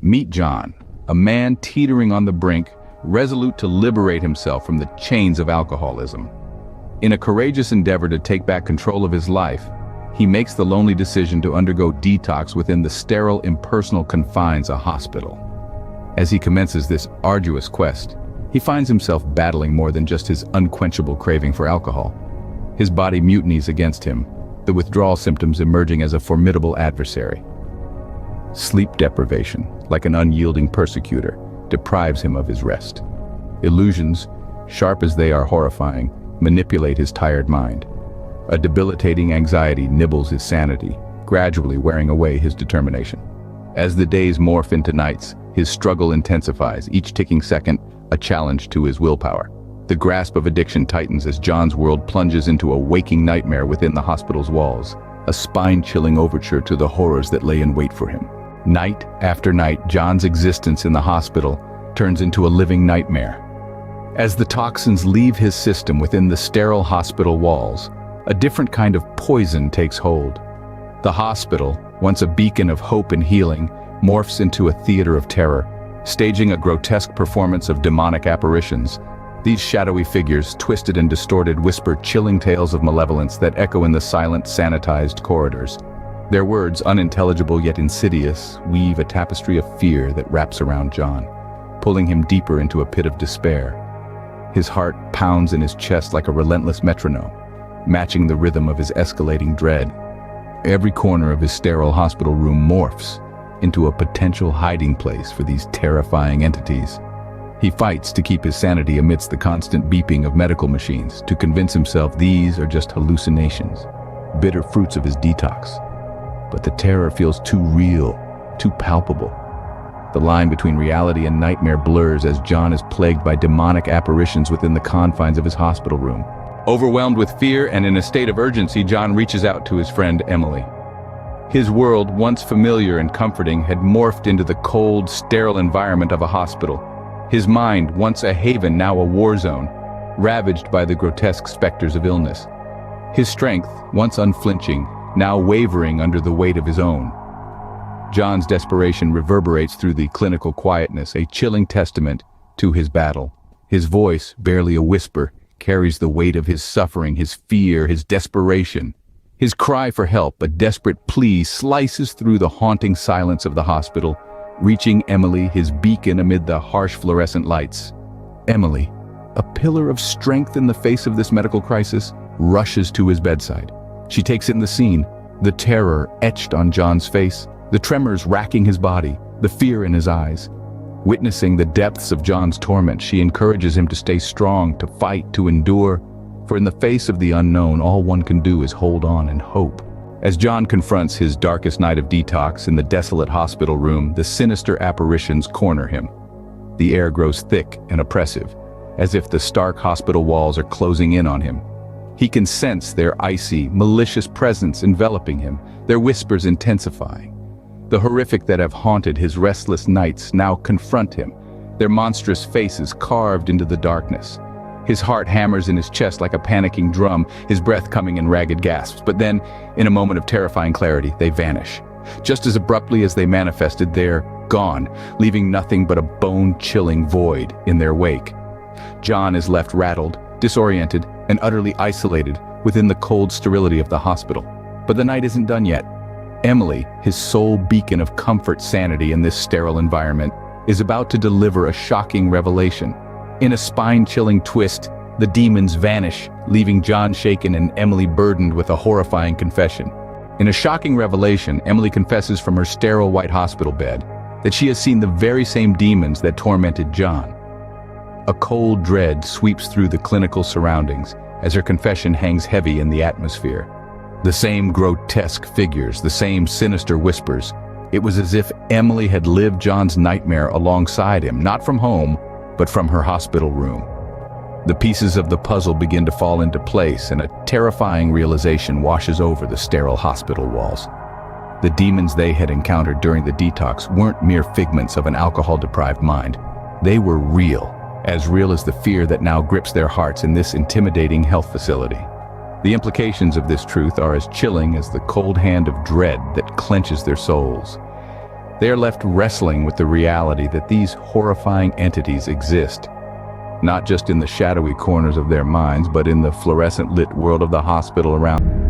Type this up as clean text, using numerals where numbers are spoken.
Meet John, a man teetering on the brink, resolute to liberate himself from the chains of alcoholism. In a courageous endeavor to take back control of his life, he makes the lonely decision to undergo detox within the sterile, impersonal confines of a hospital. As he commences this arduous quest, he finds himself battling more than just his unquenchable craving for alcohol. His body mutinies against him, the withdrawal symptoms emerging as a formidable adversary. Sleep deprivation, like an unyielding persecutor, deprives him of his rest. Illusions, sharp as they are horrifying, manipulate his tired mind. A debilitating anxiety nibbles his sanity, gradually wearing away his determination. As the days morph into nights, his struggle intensifies, each ticking second a challenge to his willpower. The grasp of addiction tightens as John's world plunges into a waking nightmare within the hospital's walls, a spine-chilling overture to the horrors that lay in wait for him. Night after night, John's existence in the hospital turns into a living nightmare. As the toxins leave his system within the sterile hospital walls, a different kind of poison takes hold. The hospital, once a beacon of hope and healing, morphs into a theater of terror, staging a grotesque performance of demonic apparitions. These shadowy figures, twisted and distorted, whisper chilling tales of malevolence that echo in the silent, sanitized corridors. Their words, unintelligible yet insidious, weave a tapestry of fear that wraps around John, pulling him deeper into a pit of despair. His heart pounds in his chest like a relentless metronome, matching the rhythm of his escalating dread. Every corner of his sterile hospital room morphs into a potential hiding place for these terrifying entities. He fights to keep his sanity amidst the constant beeping of medical machines, to convince himself these are just hallucinations, bitter fruits of his detox. But the terror feels too real, too palpable. The line between reality and nightmare blurs as John is plagued by demonic apparitions within the confines of his hospital room. Overwhelmed with fear and in a state of urgency, John reaches out to his friend Emily. His world, once familiar and comforting, had morphed into the cold, sterile environment of a hospital. His mind, once a haven, now a war zone, ravaged by the grotesque specters of illness. His strength, once unflinching, now wavering under the weight of his own. John's desperation reverberates through the clinical quietness, a chilling testament to his battle. His voice, barely a whisper, carries the weight of his suffering, his fear, his desperation. His cry for help, a desperate plea, slices through the haunting silence of the hospital, reaching Emily, his beacon amid the harsh fluorescent lights. Emily, a pillar of strength in the face of this medical crisis, rushes to his bedside. She takes in the scene, the terror etched on John's face, the tremors racking his body, the fear in his eyes. Witnessing the depths of John's torment, she encourages him to stay strong, to fight, to endure, for in the face of the unknown, all one can do is hold on and hope. As John confronts his darkest night of detox in the desolate hospital room, the sinister apparitions corner him. The air grows thick and oppressive, as if the stark hospital walls are closing in on him. He can sense their icy, malicious presence enveloping him, their whispers intensifying. The horrific that have haunted his restless nights now confront him, their monstrous faces carved into the darkness. His heart hammers in his chest like a panicking drum, his breath coming in ragged gasps. But then, in a moment of terrifying clarity, they vanish. Just as abruptly as they manifested, they're gone, leaving nothing but a bone-chilling void in their wake. John is left rattled, disoriented, and utterly isolated within the cold sterility of the hospital. But the night isn't done yet. Emily, his sole beacon of comfort, sanity in this sterile environment, is about to deliver a shocking revelation. In a spine-chilling twist, the demons vanish, leaving John shaken and Emily burdened with a horrifying confession. In a shocking revelation, Emily confesses from her sterile white hospital bed that she has seen the very same demons that tormented John. A cold dread sweeps through the clinical surroundings as her confession hangs heavy in the atmosphere. The same grotesque figures, the same sinister whispers. It was as if Emily had lived John's nightmare alongside him, not from home, but from her hospital room. The pieces of the puzzle begin to fall into place, and a terrifying realization washes over the sterile hospital walls. The demons they had encountered during the detox weren't mere figments of an alcohol-deprived mind. They were real as the fear that now grips their hearts in this intimidating health facility. The implications of this truth are as chilling as the cold hand of dread that clenches their souls. They are left wrestling with the reality that these horrifying entities exist, not just in the shadowy corners of their minds, but in the fluorescent lit world of the hospital around.